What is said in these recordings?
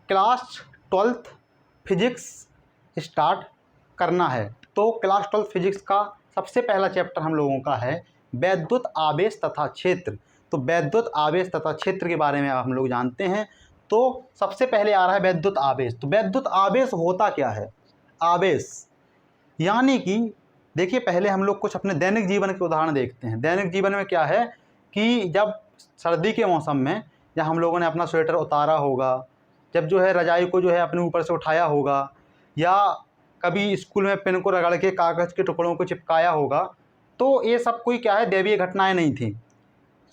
Class 12th physics start करना है। तो क्लास 12th फिजिक्स का सबसे पहला चैप्टर हम लोगों का है वैद्युत आवेश तथा क्षेत्र। तो वैद्युत आवेश तथा क्षेत्र के बारे में हम लोग जानते हैं। तो सबसे पहले आ रहा है वैद्युत आवेश। तो वैद्युत आवेश होता क्या है? आवेश यानी कि देखिए, पहले हम लोग कुछ अपने दैनिक जीवन के उदाहरण देखते हैं। दैनिक जीवन में क्या है कि जब सर्दी के मौसम में या हम लोगों ने अपना स्वेटर उतारा होगा, जब जो है रजाई को जो है अपने ऊपर से उठाया होगा, या कभी स्कूल में पेन को रगड़ के कागज़ के टुकड़ों को चिपकाया होगा, तो ये सब कोई क्या है, दैवीय घटनाएं नहीं थी।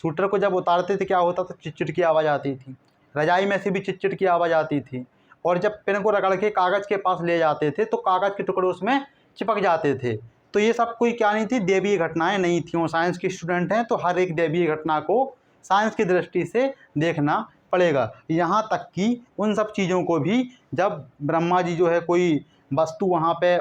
स्वेटर को जब उतारते थे क्या होता था, चिटचिट की आवाज़ आती थी। रजाई में से भी चिटचिट की आवाज़ आती थी। और जब पेन को रगड़ के कागज़ के पास ले जाते थे तो कागज़ के टुकड़े उसमें चिपक जाते थे। तो ये सब कोई क्या नहीं थी, दैवीय घटनाएं नहीं थी। और साइंस के स्टूडेंट हैं तो हर एक दैवीय घटना को साइंस की दृष्टि से देखना पड़ेगा। यहाँ तक कि उन सब चीज़ों को भी जब ब्रह्मा जी जो है कोई वस्तु वहाँ पे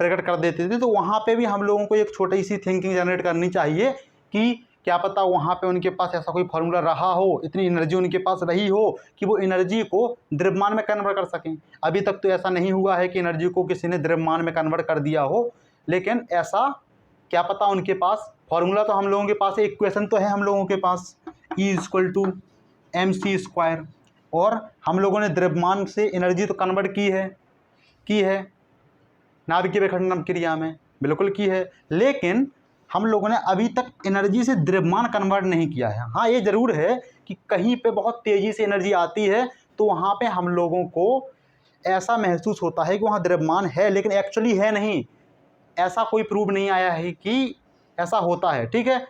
प्रकट कर देते थे, तो वहाँ पे भी हम लोगों को एक छोटी सी थिंकिंग जनरेट करनी चाहिए कि क्या पता वहाँ पे उनके पास ऐसा कोई फार्मूला रहा हो, इतनी एनर्जी उनके पास रही हो कि वो एनर्जी को द्रव्यमान में कन्वर्ट कर सकें। अभी तक तो ऐसा नहीं हुआ है कि एनर्जी को किसी ने द्रव्यमान में कन्वर्ट कर दिया हो, लेकिन ऐसा क्या पता उनके पास फार्मूला तो हम लोगों के पास, इक्वेशन तो है हम लोगों के पास, E = mc²। और हम लोगों ने द्रव्यमान से एनर्जी तो कन्वर्ट की है नाभिकीय विखंडन क्रिया में, बिल्कुल की है। लेकिन हम लोगों ने अभी तक एनर्जी से द्रव्यमान कन्वर्ट नहीं किया है। हाँ, ये ज़रूर है कि कहीं पे बहुत तेज़ी से एनर्जी आती है तो वहाँ पे हम लोगों को ऐसा महसूस होता है कि वहाँ द्रव्यमान है, लेकिन एक्चुअली है नहीं। ऐसा कोई प्रूव नहीं आया है कि ऐसा होता है, ठीक है।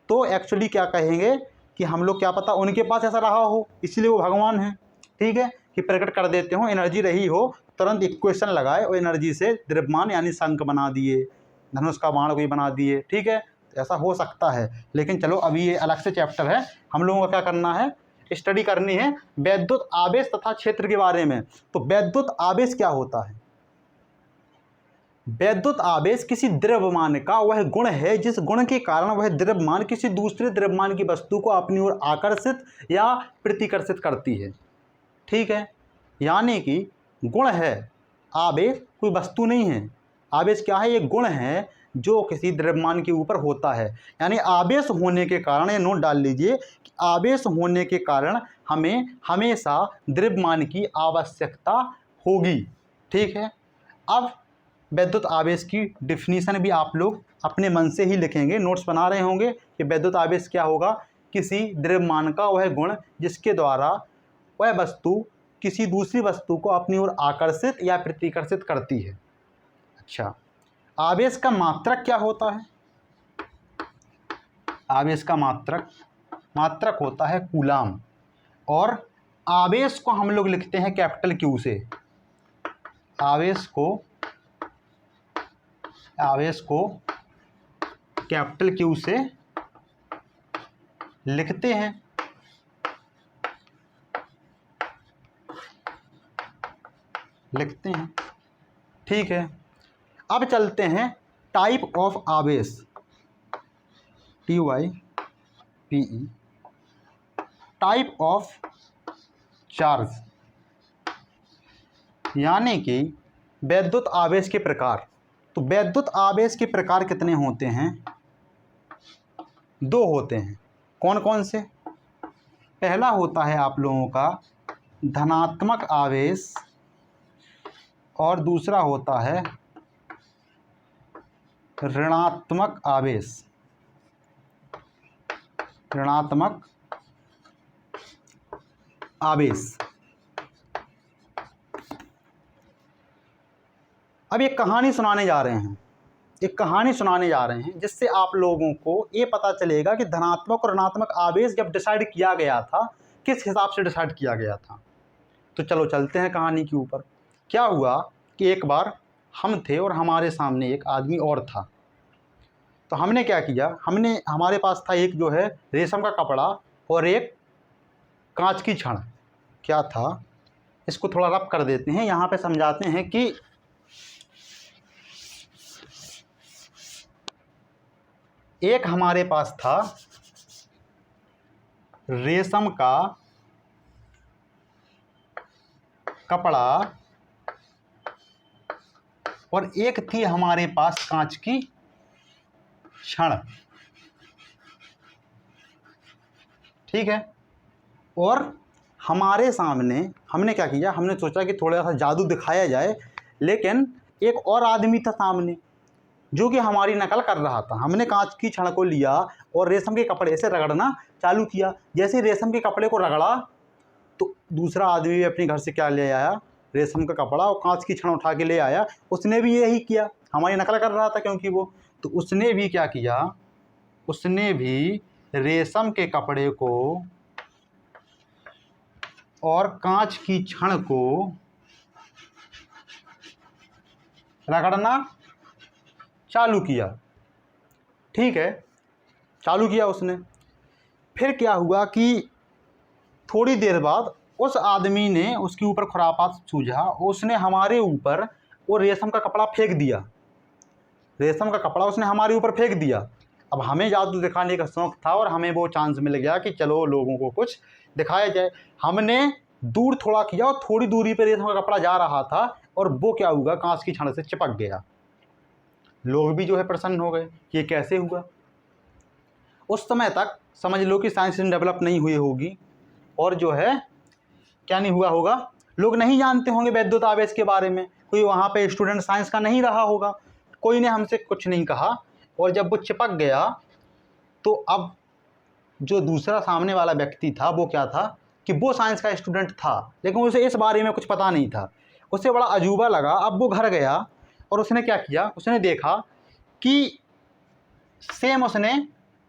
तो एक्चुअली क्या कहेंगे कि हम लोग क्या पता उनके पास ऐसा रहा हो, इसलिए वो भगवान हैं, ठीक है, कि प्रकट कर देते हो, एनर्जी रही हो, तुरंत इक्वेशन लगाए और एनर्जी से द्रव्यमान यानी शंख बना दिए, धनुष का बाण कोई बना दिए, ठीक है। ऐसा हो सकता है। लेकिन चलो अभी ये अलग से चैप्टर है, हम लोगों को क्या करना है, स्टडी करनी है वैद्युत आवेश तथा क्षेत्र के बारे में। तो वैद्युत आवेश क्या होता है? वैद्युत आवेश किसी द्रव्यमान का वह गुण है जिस गुण के कारण वह द्रव्यमान किसी दूसरे द्रव्यमान की वस्तु को अपनी ओर आकर्षित या प्रतिकर्षित करती है, ठीक है। यानी कि गुण है, आवेश कोई वस्तु नहीं है। आवेश क्या है? एक गुण है जो किसी द्रव्यमान के ऊपर होता है। यानी आवेश होने के कारण, ये नोट डाल लीजिए कि आवेश होने के कारण हमें हमेशा द्रव्यमान की आवश्यकता होगी, ठीक है। अब वैद्युत आवेश की डिफिनीशन भी आप लोग अपने मन से ही लिखेंगे, नोट्स बना रहे होंगे कि वैद्युत आवेश क्या होगा। किसी द्रव्यमान का वह गुण जिसके द्वारा वह वस्तु किसी दूसरी वस्तु को अपनी ओर आकर्षित या प्रतिकर्षित करती है। अच्छा, आवेश का मात्रक क्या होता है? आवेश का मात्रक होता है कूलाम। और आवेश को हम लोग लिखते हैं कैपिटल क्यू से। आवेश को कैपिटल क्यू से लिखते हैं। ठीक है। अब चलते हैं टाइप ऑफ आवेश, TYPE, टाइप ऑफ चार्ज, यानी कि वैद्युत आवेश के प्रकार। तो वैद्युत आवेश के प्रकार कितने होते हैं? 2 होते हैं। कौन कौन से? पहला होता है आप लोगों का धनात्मक आवेश और दूसरा होता है ऋणात्मक आवेश। अब एक कहानी सुनाने जा रहे हैं, जिससे आप लोगों को ये पता चलेगा कि धनात्मक और ऋणात्मक आवेश जब डिसाइड किया गया था, किस हिसाब से डिसाइड किया गया था। तो चलो चलते हैं कहानी के ऊपर। क्या हुआ कि एक बार हम थे और हमारे सामने एक आदमी और था। तो हमने क्या किया, हमारे पास था एक जो है रेशम का कपड़ा और एक कांच की छड़। क्या था, इसको थोड़ा रफ कर देते हैं, यहाँ पे समझाते हैं कि एक हमारे पास था रेशम का कपड़ा और एक थी हमारे पास कांच की छड़। ठीक है। और हमारे सामने हमने क्या किया, हमने सोचा कि थोड़ा सा जादू दिखाया जाए, लेकिन एक और आदमी था सामने जो कि हमारी नकल कर रहा था। हमने कांच की छड़ को लिया और रेशम के कपड़े से रगड़ना चालू किया। जैसे रेशम के कपड़े को रगड़ा तो दूसरा आदमी भी अपने घर से क्या ले आया, रेशम का कपड़ा और कांच की छड़ उठा के ले आया। उसने भी यही किया, हमारी नकल कर रहा था क्योंकि वो, तो उसने भी क्या किया, उसने भी रेशम के कपड़े को और कांच की छड़ को रगड़ना चालू किया। ठीक है, चालू किया उसने। फिर क्या हुआ कि थोड़ी देर बाद उस आदमी ने उसके ऊपर खुरापात सूझा, उसने हमारे ऊपर वो रेशम का कपड़ा फेंक दिया। रेशम का कपड़ा उसने हमारे ऊपर फेंक दिया। अब हमें जादू दिखाने का शौक़ था और हमें वो चांस मिल गया कि चलो लोगों को कुछ दिखाया जाए। हमने दूर थोड़ा किया और थोड़ी दूरी पर रेशम का कपड़ा जा रहा था और वो क्या हुआ, कांच की छड़ से चिपक गया। लोग भी जो है प्रसन्न हो गए कि ये कैसे हुआ। उस समय तक समझ लो कि साइंस डेवलप नहीं हुई होगी और जो है क्या नहीं हुआ होगा, लोग नहीं जानते होंगे वैद्युत आवेश के बारे में। कोई वहाँ पे स्टूडेंट साइंस का नहीं रहा होगा, कोई ने हमसे कुछ नहीं कहा। और जब वो चिपक गया तो अब जो दूसरा सामने वाला व्यक्ति था वो क्या था कि वो साइंस का स्टूडेंट था, लेकिन उसे इस बारे में कुछ पता नहीं था। उसे बड़ा अजूबा लगा। अब वो घर गया और उसने क्या किया, उसने देखा कि सेम उसने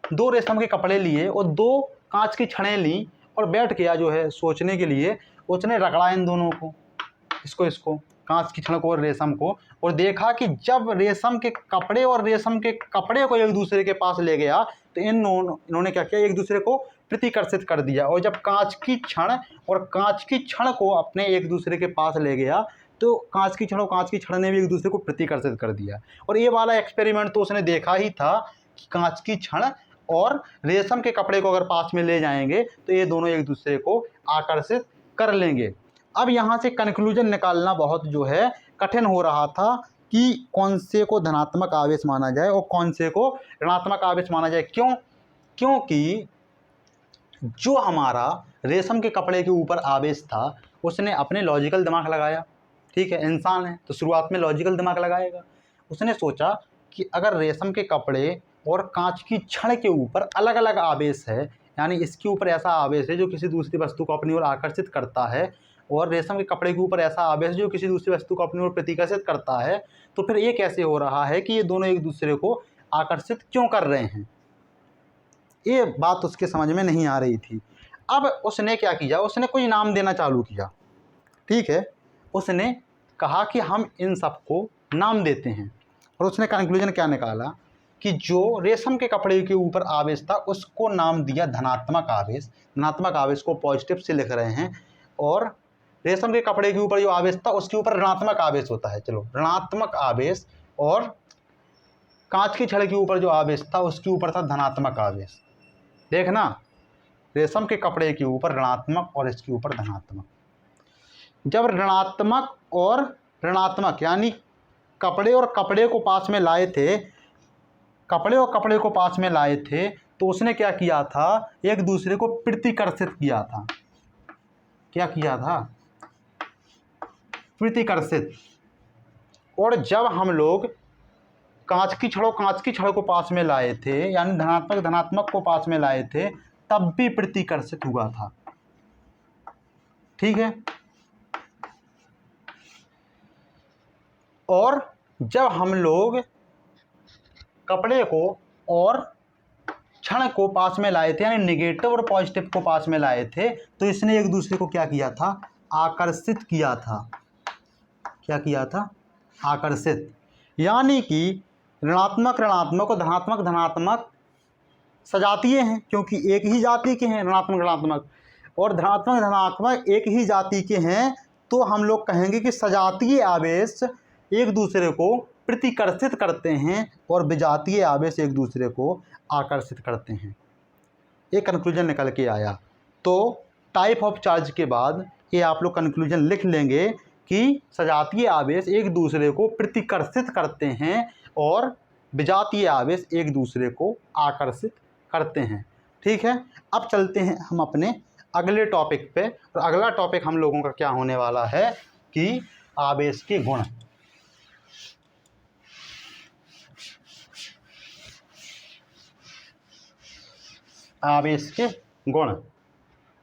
2 रेशम के कपड़े लिए और 2 कांच की छड़ें ली और बैठ गया जो है सोचने के लिए। उसने रगड़ा इन दोनों को, इसको कांच की छड़ को और रेशम को, और देखा कि जब रेशम के कपड़े और रेशम के कपड़े को एक दूसरे के पास ले गया तो इन्होंने क्या किया, एक दूसरे को प्रतिकर्षित कर दिया। और जब कांच की छड़ और कांच की छड़ को अपने एक दूसरे के पास ले गया तो कांच की छड़ और कांच की छड़ ने भी एक दूसरे को प्रतिकर्षित कर दिया। और ये वाला एक्सपेरिमेंट तो उसने देखा ही था कि कांच की छड़ और रेशम के कपड़े को अगर पास में ले जाएंगे तो ये दोनों एक दूसरे को आकर्षित कर लेंगे। अब यहाँ से कंक्लूजन निकालना बहुत जो है कठिन हो रहा था कि कौन से को धनात्मक आवेश माना जाए और कौन से को ऋणात्मक आवेश माना जाए। क्यों? क्योंकि जो हमारा रेशम के कपड़े के ऊपर आवेश था उसने अपने लॉजिकल दिमाग लगाया। ठीक है, इंसान है तो शुरुआत में लॉजिकल दिमाग लगाएगा। उसने सोचा कि अगर रेशम के कपड़े और कांच की छड़ के ऊपर अलग अलग आवेश है, यानी इसके ऊपर ऐसा आवेश है जो किसी दूसरी वस्तु को अपनी ओर आकर्षित करता है और रेशम के कपड़े के ऊपर ऐसा आवेश जो किसी दूसरी वस्तु को अपनी ओर प्रतिकर्षित करता है, तो फिर ये कैसे हो रहा है कि ये दोनों एक दूसरे को आकर्षित क्यों कर रहे हैं। ये बात उसके समझ में नहीं आ रही थी। अब उसने क्या किया, उसने कोई नाम देना चालू किया। ठीक है, उसने कहा कि हम इन सबको नाम देते हैं। और उसने कंक्लूजन क्या निकाला कि जो रेशम के कपड़े के ऊपर आवेश था उसको नाम दिया धनात्मक आवेश। धनात्मक आवेश को पॉजिटिव से लिख रहे हैं और रेशम के कपड़े के ऊपर जो आवेश था उसके ऊपर ऋणात्मक आवेश होता है, चलो ऋणात्मक आवेश। और कांच की छड़ के ऊपर जो आवेश था उसके ऊपर था धनात्मक आवेश। देखना, रेशम के कपड़े के ऊपर ऋणात्मक और इसके ऊपर धनात्मक। जब ऋणात्मक और ऋणात्मक यानी कपड़े और कपड़े को पास में लाए थे, कपड़े और कपड़े को पास में लाए थे तो उसने क्या किया था, एक दूसरे को प्रतिकर्षित किया था। क्या किया था? प्रतिकर्षित। और जब हम लोग कांच की छड़ को पास में लाए थे, यानी धनात्मक धनात्मक को पास में लाए थे, तब भी प्रतिकर्षित हुआ था। ठीक है। और जब हम लोग कपड़े को और छड़ को पास में लाए थे, यानी नेगेटिव और पॉजिटिव को पास में लाए थे, तो इसने एक दूसरे को क्या किया था, आकर्षित किया था। क्या किया था? आकर्षित। यानी कि ऋणात्मक ऋणात्मक और धनात्मक धनात्मक सजातीय हैं, क्योंकि एक ही जाति के हैं ऋणात्मक ऋणात्मक, और धनात्मक धनात्मक एक ही जाति के हैं, तो हम लोग कहेंगे कि सजातीय आवेश एक दूसरे को प्रतिकर्षित करते हैं और विजातीय आवेश एक दूसरे को आकर्षित करते हैं। एक कंक्लूजन निकल के आया। तो टाइप ऑफ चार्ज के बाद ये आप लोग कंक्लूजन लिख लेंगे कि सजातीय आवेश एक दूसरे को प्रतिकर्षित करते हैं और विजातीय आवेश एक दूसरे को आकर्षित करते हैं। ठीक है, अब चलते हैं हम अपने अगले टॉपिक पे। और अगला टॉपिक हम लोगों का क्या होने वाला है कि आवेश के गुण। आवेश के गुण,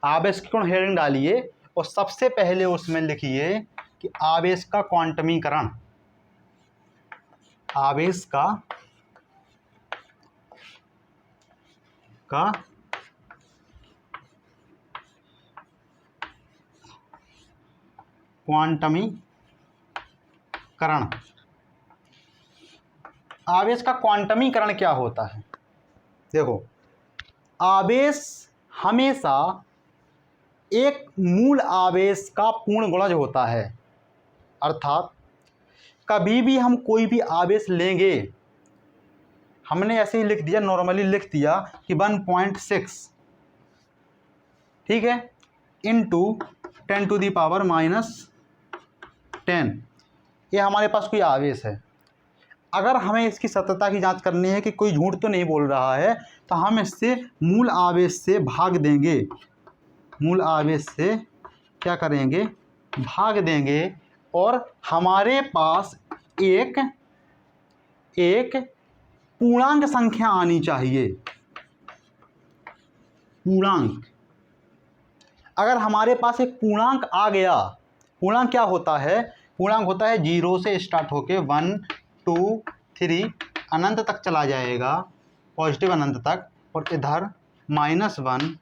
आवेश के गुण हेडिंग डालिए और सबसे पहले उसमें लिखिए कि आवेश का क्वांटमीकरण। आवेश का क्वांटमीकरण। आवेश का क्वांटमीकरण क्या होता है? देखो, आवेश हमेशा एक मूल आवेश का पूर्ण गुणज होता है। अर्थात कभी भी हम कोई भी आवेश लेंगे, हमने ऐसे ही लिख दिया, नॉर्मली लिख दिया कि 1.6, ठीक है, इंटू 10⁻⁻10, ये हमारे पास कोई आवेश है। अगर हमें इसकी सत्यता की जांच करनी है कि कोई झूठ तो नहीं बोल रहा है, तो हम इससे मूल आवेश से भाग देंगे। मूल आवेश से क्या करेंगे? भाग देंगे और हमारे पास एक पूर्णांक संख्या आनी चाहिए। पूर्णांक, अगर हमारे पास एक पूर्णांक आ गया, पूर्णांक क्या होता है? पूर्णांक होता है 0 से स्टार्ट होके 1 2 3 अनंत तक चला जाएगा, पॉजिटिव अनंत तक, और इधर -1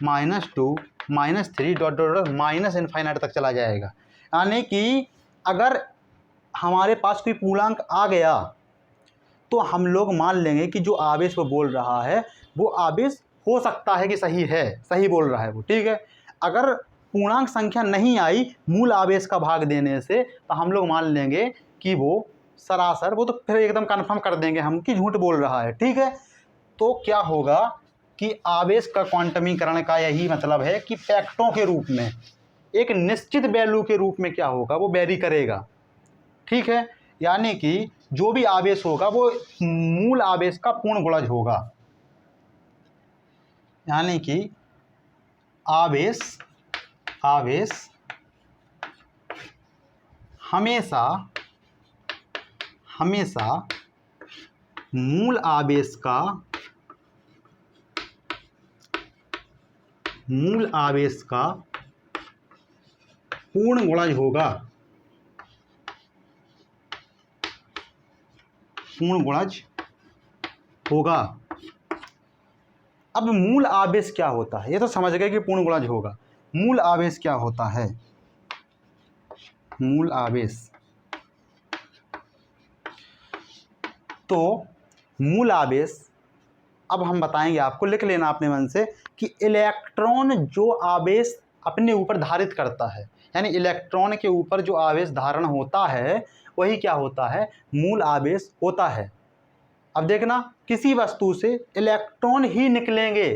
-2 -3 डॉट डॉट माइनस इनफाइनाइट तक चला जाएगा। यानी कि अगर हमारे पास कोई पूर्णांक आ गया तो हम लोग मान लेंगे कि जो आवेश वो बोल रहा है वो आवेश हो सकता है कि सही है, सही बोल रहा है वो, ठीक है। अगर पूर्णांक संख्या नहीं आई मूल आवेश का भाग देने से, तो हम लोग मान लेंगे कि वो सरासर, वो तो फिर एकदम कन्फर्म कर देंगे हम कि झूठ बोल रहा है, ठीक है। तो क्या होगा कि आवेश का क्वांटमीकरण का यही मतलब है कि फैक्टों के रूप में, एक निश्चित वैल्यू के रूप में क्या होगा, वो वेरी करेगा, ठीक है। यानी कि जो भी आवेश होगा वो मूल आवेश का पूर्ण गुणज होगा। यानी कि आवेश हमेशा मूल आवेश का पूर्ण गुणज होगा। पूर्ण गुणज होगा। अब मूल आवेश क्या होता है? ये तो समझ गए कि पूर्ण गुणज होगा। मूल आवेश क्या होता है? मूल आवेश, तो मूल आवेश, अब हम बताएंगे आपको, लिख लेना अपने मन से कि इलेक्ट्रॉन जो आवेश अपने ऊपर धारित करता है, यानी इलेक्ट्रॉन के ऊपर जो आवेश धारण होता है वही क्या होता है? मूल आवेश होता है। अब देखना, किसी वस्तु से इलेक्ट्रॉन ही निकलेंगे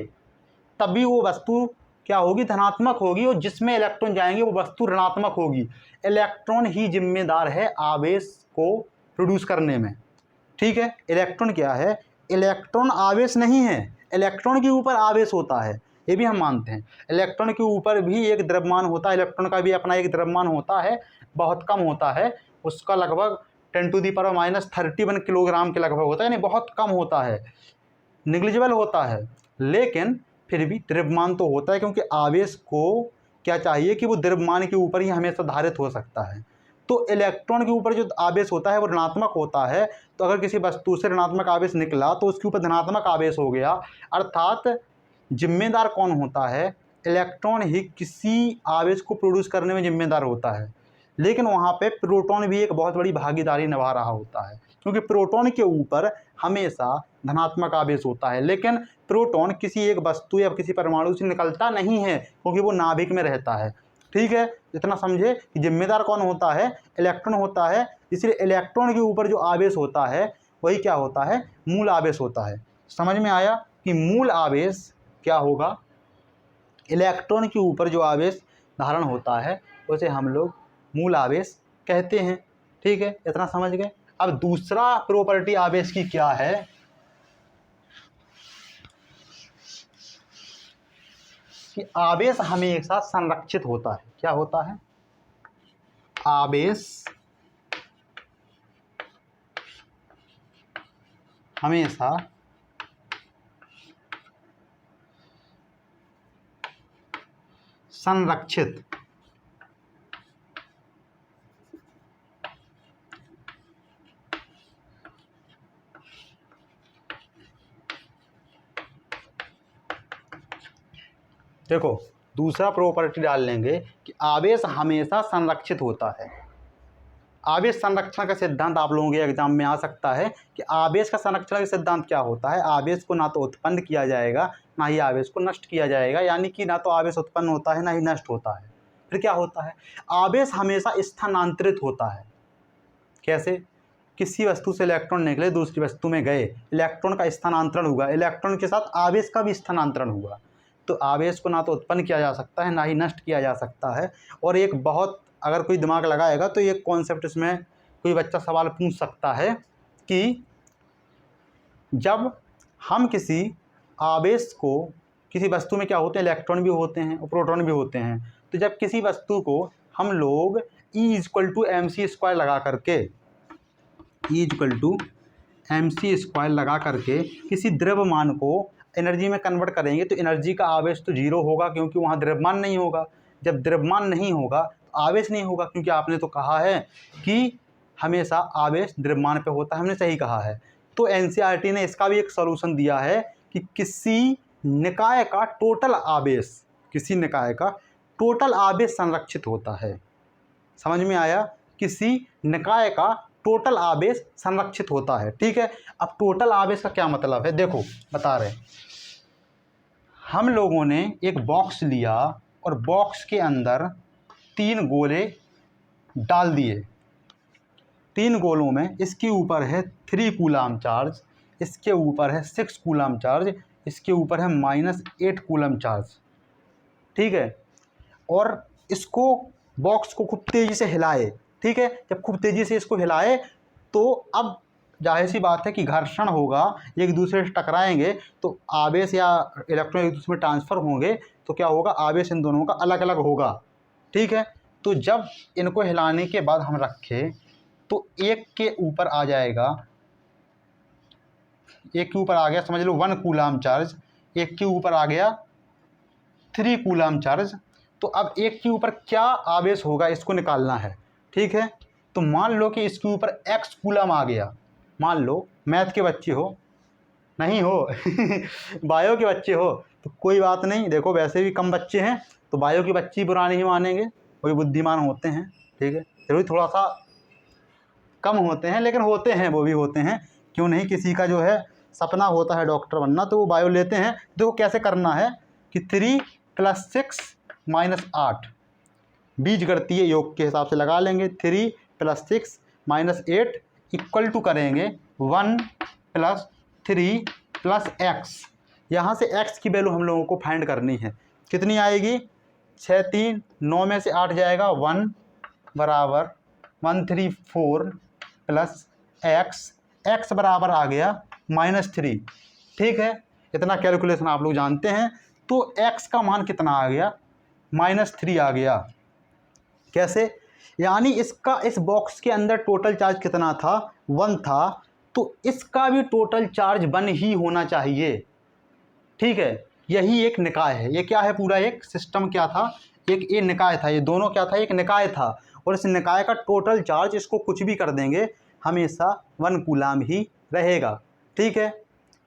तभी वो वस्तु क्या होगी? धनात्मक होगी, और जिसमें इलेक्ट्रॉन जाएंगे वो वस्तु ऋणात्मक होगी। इलेक्ट्रॉन ही जिम्मेदार है आवेश को प्रोड्यूस करने में, ठीक है। इलेक्ट्रॉन क्या है? इलेक्ट्रॉन आवेश नहीं है, इलेक्ट्रॉन के ऊपर आवेश होता है, ये भी हम मानते हैं। इलेक्ट्रॉन के ऊपर भी एक द्रव्यमान होता है, इलेक्ट्रॉन का भी अपना एक द्रव्यमान होता है, बहुत कम होता है, उसका लगभग 10⁻31 किलोग्राम के लगभग होता है, यानी बहुत कम होता है, निग्लिजिबल होता है, लेकिन फिर भी द्रव्यमान तो होता है, क्योंकि आवेश को क्या चाहिए कि वो द्रव्यमान के ऊपर ही हमेशा धारित हो सकता है। तो इलेक्ट्रॉन के ऊपर जो आवेश होता है वो ऋणात्मक होता है, तो अगर किसी वस्तु से ऋणात्मक आवेश निकला तो उसके ऊपर धनात्मक आवेश हो गया। अर्थात जिम्मेदार कौन होता है? इलेक्ट्रॉन ही किसी आवेश को प्रोड्यूस करने में जिम्मेदार होता है, लेकिन वहाँ पे प्रोटॉन भी एक बहुत बड़ी भागीदारी निभा रहा होता है, क्योंकि प्रोटॉन के ऊपर हमेशा धनात्मक आवेश होता है, लेकिन प्रोटॉन किसी एक वस्तु या किसी परमाणु से निकलता नहीं है, क्योंकि वो नाभिक में रहता है, ठीक है। इतना समझे कि जिम्मेदार कौन होता है? इलेक्ट्रॉन होता है। इसलिए इलेक्ट्रॉन के ऊपर जो आवेश होता है वही क्या होता है? मूल आवेश होता है। समझ में आया कि मूल आवेश क्या होगा? इलेक्ट्रॉन के ऊपर जो आवेश धारण होता है उसे हम लोग मूल आवेश कहते हैं। ठीक है, इतना समझ गए। अब दूसरा प्रॉपर्टी आवेश की क्या है कि आवेश हमेशा संरक्षित होता है। क्या होता है? आवेश हमेशा संरक्षित देखो, दूसरा प्रॉपर्टी डाल लेंगे कि आवेश हमेशा संरक्षित होता है। आवेश संरक्षण का सिद्धांत आप लोगों के एग्जाम में आ सकता है कि आवेश का संरक्षण का सिद्धांत क्या होता है। आवेश को ना तो उत्पन्न किया जाएगा ना ही आवेश को नष्ट किया जाएगा, यानी कि ना तो आवेश उत्पन्न होता है ना ही नष्ट होता है। फिर क्या होता है? आवेश हमेशा स्थानांतरित होता है। कैसे? किसी वस्तु से इलेक्ट्रॉन निकले दूसरी वस्तु में गए, इलेक्ट्रॉन का स्थानांतरण हुआ, इलेक्ट्रॉन के साथ आवेश का भी स्थानांतरण हुआ। तो आवेश को ना तो उत्पन्न किया जा सकता है ना ही नष्ट किया जा सकता है। और एक बहुत, अगर कोई दिमाग लगाएगा तो एक कॉन्सेप्ट इसमें कोई बच्चा सवाल पूछ सकता है कि जब हम किसी आवेश को, किसी वस्तु में क्या होते हैं, इलेक्ट्रॉन भी होते हैं और प्रोटॉन भी होते हैं, तो जब किसी वस्तु को हम लोग E=mc² लगा करके, E=mc² लगा करके किसी द्रव्यमान को एनर्जी में कन्वर्ट करेंगे तो एनर्जी का आवेश तो जीरो होगा, क्योंकि वहाँ द्रव्यमान नहीं होगा। जब द्रव्यमान नहीं होगा तो आवेश नहीं होगा, क्योंकि आपने तो कहा है कि हमेशा आवेश द्रव्यमान पे होता है, हमने सही कहा है। तो एनसीईआरटी ने इसका भी एक सॉल्यूशन दिया है कि किसी निकाय का टोटल आवेश, किसी निकाय का टोटल आवेश संरक्षित होता है। समझ में आया? किसी निकाय का टोटल आवेश संरक्षित होता है। ठीक है, अब टोटल आवेश का क्या मतलब है, देखो बता रहे। हम लोगों ने एक बॉक्स लिया और बॉक्स के अंदर 3 गोले डाल दिए। 3 गोलों में इसके ऊपर है 3 कूलम चार्ज, इसके ऊपर है 6 कूलम चार्ज, इसके ऊपर है -8 कूलम चार्ज। ठीक है, और इसको बॉक्स को खूब तेज़ी से हिलाए। ठीक है, जब खूब तेज़ी से इसको हिलाए तो अब जाहिर सी बात है कि घर्षण होगा, एक दूसरे से टकराएंगे तो आवेश या इलेक्ट्रॉन एक दूसरे में ट्रांसफ़र होंगे, तो क्या होगा, आवेश इन दोनों का अलग अलग होगा। ठीक है, तो जब इनको हिलाने के बाद हम रखें तो एक के ऊपर आ जाएगा, एक के ऊपर आ गया समझ लो 1 कूलम चार्ज, एक के ऊपर आ गया 3 कूलम चार्ज। तो अब एक के ऊपर क्या आवेश होगा इसको निकालना है। ठीक है, तो मान लो कि इसके ऊपर x कूलम आ गया। मान लो मैथ के बच्चे हो, नहीं हो बायो के बच्चे हो तो कोई बात नहीं, देखो वैसे भी कम बच्चे हैं तो बायो के बच्चे ही बुरा नहीं मानेंगे, वही बुद्धिमान होते हैं। ठीक है, जरूर थोड़ा सा कम होते हैं लेकिन होते हैं, वो भी होते हैं, क्यों नहीं। किसी का जो है सपना होता है डॉक्टर बनना, तो वो बायो लेते हैं। देखो कैसे करना है कि 3 + 6 - 8 बीजगणितीय योग के हिसाब से लगा लेंगे। 3 + 6 - 8 इक्वल टू करेंगे 1 + 3 + x। यहाँ से x की वैल्यू हम लोगों को फाइंड करनी है। कितनी आएगी? 6 3 9 में से 8 जाएगा 1 बराबर 134 + x बराबर आ गया -3। ठीक है, इतना कैलकुलेशन आप लोग जानते हैं। तो x का मान कितना आ गया? -3 आ गया। कैसे? यानी इसका, इस बॉक्स के अंदर टोटल चार्ज कितना था? 1 था, तो इसका भी टोटल चार्ज 1 ही होना चाहिए। ठीक है, यही एक निकाय है। ये क्या है? पूरा एक सिस्टम क्या था? एक ये निकाय था, ये दोनों क्या था? एक निकाय था। और इस निकाय का टोटल चार्ज, इसको कुछ भी कर देंगे, हमेशा 1 कूलम ही रहेगा। ठीक है,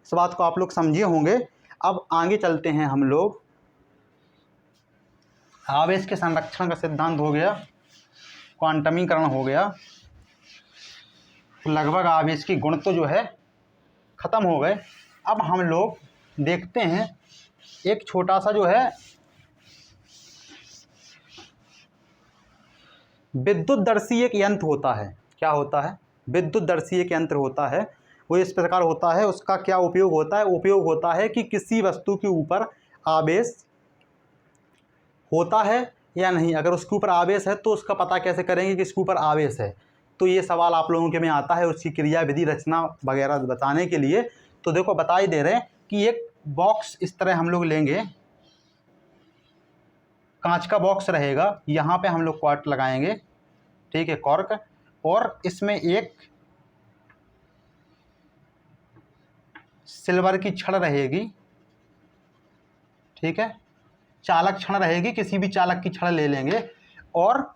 इस बात को आप लोग समझे होंगे। अब आगे चलते हैं हम लोग। आवेश के संरक्षण का सिद्धांत हो गया, क्वांटमीकरण हो गया, तो लगभग आवेश की गुण तो जो है ख़त्म हो गए। अब हम लोग देखते हैं एक छोटा सा जो है विद्युतदर्शी एक यंत्र होता है। क्या होता है? विद्युतदर्शी एक यंत्र होता है। वो इस प्रकार होता है। उसका क्या उपयोग होता है? उपयोग होता है कि किसी वस्तु के ऊपर आवेश होता है या नहीं, अगर उसके ऊपर आवेश है तो उसका पता कैसे करेंगे कि इसके ऊपर आवेश है। तो ये सवाल आप लोगों के में आता है उसकी क्रिया विधि रचना वगैरह बताने के लिए। तो देखो बता ही दे रहे हैं कि एक बॉक्स इस तरह हम लोग लेंगे, कांच का बॉक्स रहेगा, यहाँ पे हम लोग क्वार्ट लगाएंगे, ठीक है, कॉर्क, और इसमें एक सिल्वर की छड़ रहेगी, ठीक है, चालक छड़ रहेगी, किसी भी चालक की छड़ ले लेंगे, और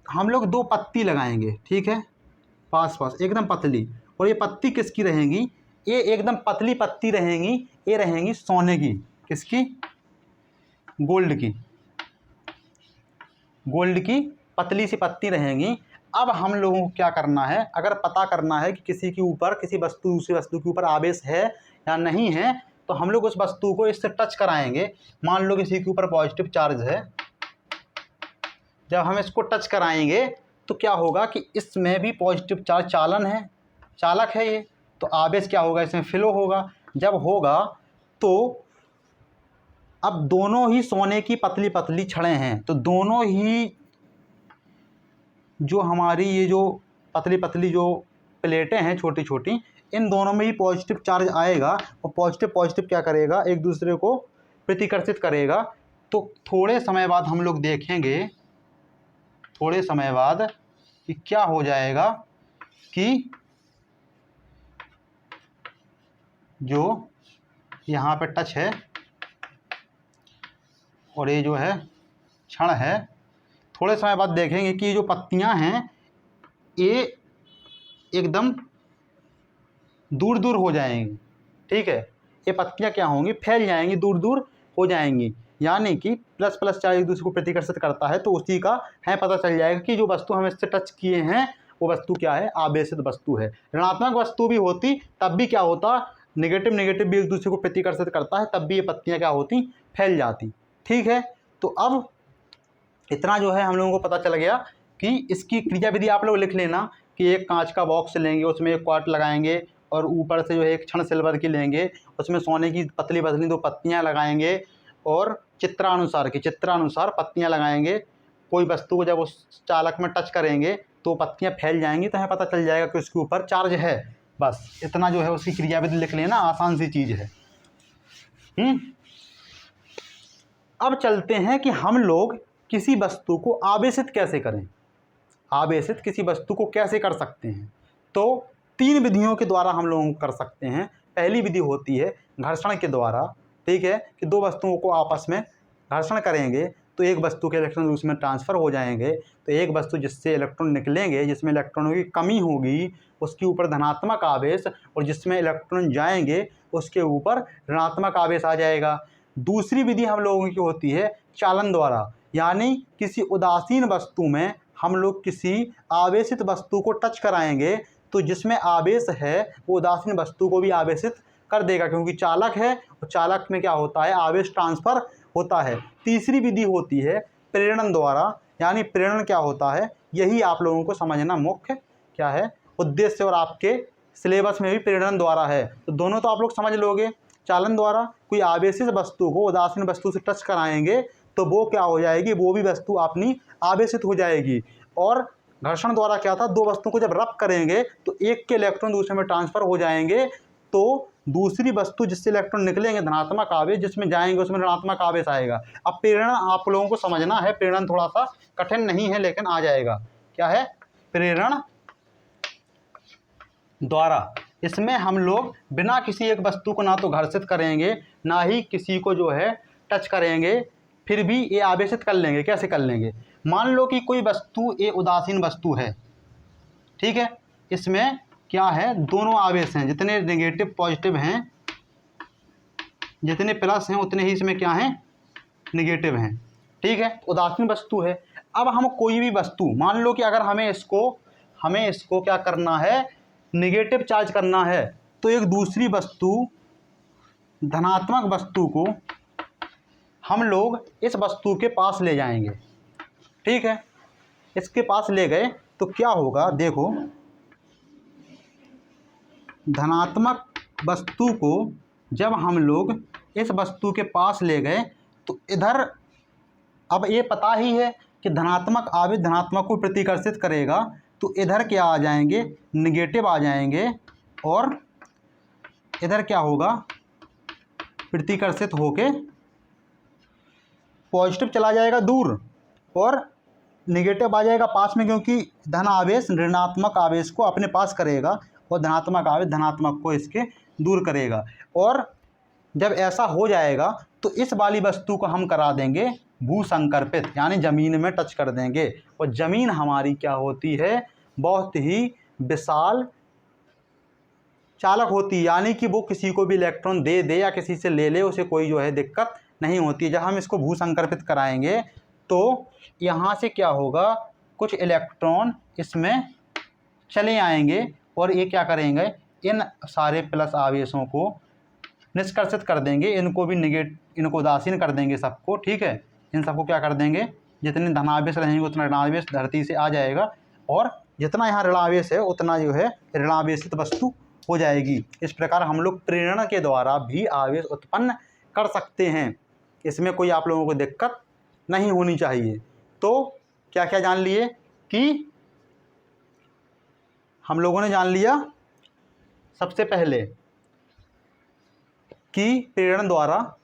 हम लोग 2 पत्ती लगाएंगे, ठीक है, पास पास एकदम पतली। और ये पत्ती किसकी रहेंगी, ये एकदम पतली पत्ती रहेंगी, ये रहेंगी सोने की, किसकी, गोल्ड की, गोल्ड की पतली सी पत्ती रहेंगी। अब हम लोगों को क्या करना है, अगर पता करना है कि किसी के ऊपर, किसी वस्तु दूसरी वस्तु के ऊपर आवेश है या नहीं है, तो हम लोग उस वस्तु को इससे टच कराएंगे। मान लो किसी के ऊपर पॉजिटिव चार्ज है, जब हम इसको टच कराएंगे तो क्या होगा कि इसमें भी पॉजिटिव चार्ज चालन है, चालक है ये, तो आवेश क्या होगा, इसमें फ्लो होगा। जब होगा तो अब दोनों ही सोने की पतली पतली छड़ें हैं, तो दोनों ही जो हमारी ये जो पतली पतली जो प्लेटें हैं छोटी छोटी, इन दोनों में ही पॉजिटिव चार्ज आएगा, और पॉजिटिव पॉजिटिव क्या करेगा, एक दूसरे को प्रतिकर्षित करेगा। तो थोड़े समय बाद हम लोग देखेंगे, थोड़े समय बाद, कि क्या हो जाएगा कि जो यहाँ पे टच है और ये जो है क्षण है, थोड़े समय बाद देखेंगे कि ये जो पत्तियाँ हैं ये एकदम दूर दूर हो जाएंगी, ठीक है, ये पत्तियाँ क्या होंगी, फैल जाएंगी, दूर दूर हो जाएंगी, यानी कि प्लस प्लस चार्ज एक दूसरे को प्रतिकर्षित करता है, तो उसी का है पता चल जाएगा कि जो वस्तु हम इससे टच किए हैं वो वस्तु क्या है, आवेशित वस्तु है। ऋणात्मक वस्तु भी होती तब भी क्या होता, नेगेटिव नेगेटिव भी एक दूसरे को प्रतिकर्षित करता है, तब भी ये पत्तियाँ क्या होती, फैल जाती, ठीक है। तो अब इतना जो है हम लोगों को पता चल गया कि इसकी क्रिया विधि आप लोग लिख लेना कि एक कांच का बॉक्स लेंगे, उसमें एक क्वार्ट लगाएंगे, और ऊपर से जो है एक छड़ सिल्वर की लेंगे, उसमें सोने की पतली पतली 2 पत्तियाँ लगाएंगे, और चित्रानुसार पत्तियाँ लगाएंगे। कोई वस्तु को जब उस चालक में टच करेंगे तो पत्तियाँ फैल जाएंगी, तो हमें पता चल जाएगा कि उसके ऊपर चार्ज है। बस इतना जो है उसकी क्रिया विधि लिख लेना, आसान सी चीज़ है। अब चलते हैं कि हम लोग किसी वस्तु को आवेशित कैसे करें, आवेशित किसी वस्तु को कैसे कर सकते हैं। तो 3 विधियों के द्वारा हम लोग कर सकते हैं। पहली विधि होती है घर्षण के द्वारा, ठीक है, कि 2 वस्तुओं को आपस में घर्षण करेंगे तो एक वस्तु के इलेक्ट्रॉन दूसरे में ट्रांसफ़र हो जाएंगे। तो एक वस्तु जिससे इलेक्ट्रॉन निकलेंगे, जिसमें इलेक्ट्रॉनों की कमी होगी, उसके ऊपर धनात्मक आवेश, और जिसमें इलेक्ट्रॉन जाएंगे उसके ऊपर ऋणात्मक आवेश आ जाएगा। दूसरी विधि हम लोगों की होती है चालन द्वारा, यानी किसी उदासीन वस्तु में हम लोग किसी आवेशित वस्तु को टच कराएंगे तो जिसमें आवेश है वो उदासीन वस्तु को भी आवेशित कर देगा, क्योंकि चालक है, और चालक में क्या होता है, आवेश ट्रांसफ़र होता है। तीसरी विधि होती है प्रेरण द्वारा, यानी प्रेरण क्या होता है, यही आप लोगों को समझना मुख्य क्या है उद्देश्य, और आपके सिलेबस में भी प्रेरण द्वारा है। तो दोनों तो आप लोग समझ लोगे। चालन द्वारा कोई आवेशित वस्तु को उदासीन वस्तु से टच कराएंगे तो वो क्या हो जाएगी, वो भी वस्तु अपनी आवेशित हो जाएगी। और घर्षण द्वारा क्या था, 2 वस्तुओं को जब रब करेंगे तो एक के इलेक्ट्रॉन दूसरे में ट्रांसफ़र हो जाएंगे, तो दूसरी वस्तु जिससे इलेक्ट्रॉन निकलेंगे धनात्मक आवेश, जिसमें जाएंगे उसमें ऋणात्मक आवेश आएगा। अब प्रेरण आप लोगों को समझना है, प्रेरण थोड़ा सा कठिन नहीं है लेकिन आ जाएगा। क्या है, प्रेरण द्वारा, इसमें हम लोग बिना किसी एक वस्तु को ना तो घर्षित करेंगे, ना ही किसी को जो है टच करेंगे, फिर भी ये आवेशित कर लेंगे। कैसे कर लेंगे, मान लो कि कोई वस्तु ये उदासीन वस्तु है, ठीक है, इसमें क्या है, दोनों आवेश हैं, जितने नेगेटिव पॉजिटिव हैं, जितने प्लस हैं उतने ही इसमें क्या हैं, नेगेटिव हैं, ठीक है, उदासीन वस्तु है। अब हम कोई भी वस्तु, मान लो कि अगर हमें इसको क्या करना है, नेगेटिव चार्ज करना है, तो एक दूसरी वस्तु धनात्मक वस्तु को हम लोग इस वस्तु के पास ले जाएंगे, ठीक है, इसके पास ले गए तो क्या होगा, देखो, धनात्मक वस्तु को जब हम लोग इस वस्तु के पास ले गए तो इधर अब ये पता ही है कि धनात्मक आवेश धनात्मक को प्रतिकर्षित करेगा, तो इधर क्या आ जाएंगे, निगेटिव आ जाएंगे, और इधर क्या होगा, प्रतिकर्षित होके पॉजिटिव चला जाएगा दूर, और निगेटिव आ जाएगा पास में, क्योंकि धन आवेश ऋणात्मक आवेश को अपने पास करेगा और धनात्मक आवेश धनात्मक को इसके दूर करेगा। और जब ऐसा हो जाएगा तो इस वाली वस्तु को हम करा देंगे भूसंकर्पित, यानी ज़मीन में टच कर देंगे, और ज़मीन हमारी क्या होती है, बहुत ही विशाल चालक होती है, यानी कि वो किसी को भी इलेक्ट्रॉन दे दे या किसी से ले ले, उसे कोई जो है दिक्कत नहीं होती। जब हम इसको भूसंकर्पित कराएंगे तो यहाँ से क्या होगा, कुछ इलेक्ट्रॉन इसमें चले आएंगे और ये क्या करेंगे, इन सारे प्लस आवेशों को निष्कर्षित कर देंगे, इनको भी इनको उदासीन कर देंगे सबको, ठीक है। इन सबको क्या कर देंगे, जितने धनावेश रहेंगे उतना ऋणावेश धरती से आ जाएगा, और जितना यहाँ ऋणावेश है उतना जो है ऋणावेशित वस्तु हो जाएगी। इस प्रकार हम लोग प्रेरण के द्वारा भी आवेश उत्पन्न कर सकते हैं, इसमें कोई आप लोगों को दिक्कत नहीं होनी चाहिए। तो क्या क्या जान लिए कि हम लोगों ने जान लिया सबसे पहले कि प्रेरण द्वारा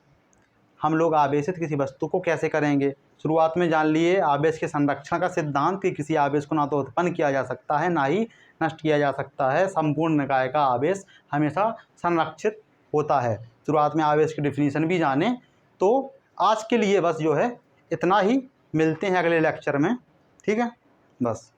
हम लोग आवेशित किसी वस्तु को कैसे करेंगे। शुरुआत में जान लिए आवेश के संरक्षण का सिद्धांत, कि किसी आवेश को ना तो उत्पन्न किया जा सकता है ना ही नष्ट किया जा सकता है, संपूर्ण निकाय का आवेश हमेशा संरक्षित होता है। शुरुआत में आवेश की डिफिनीशन भी जाने। तो आज के लिए बस जो है इतना ही, मिलते हैं अगले लेक्चर में, ठीक है, बस।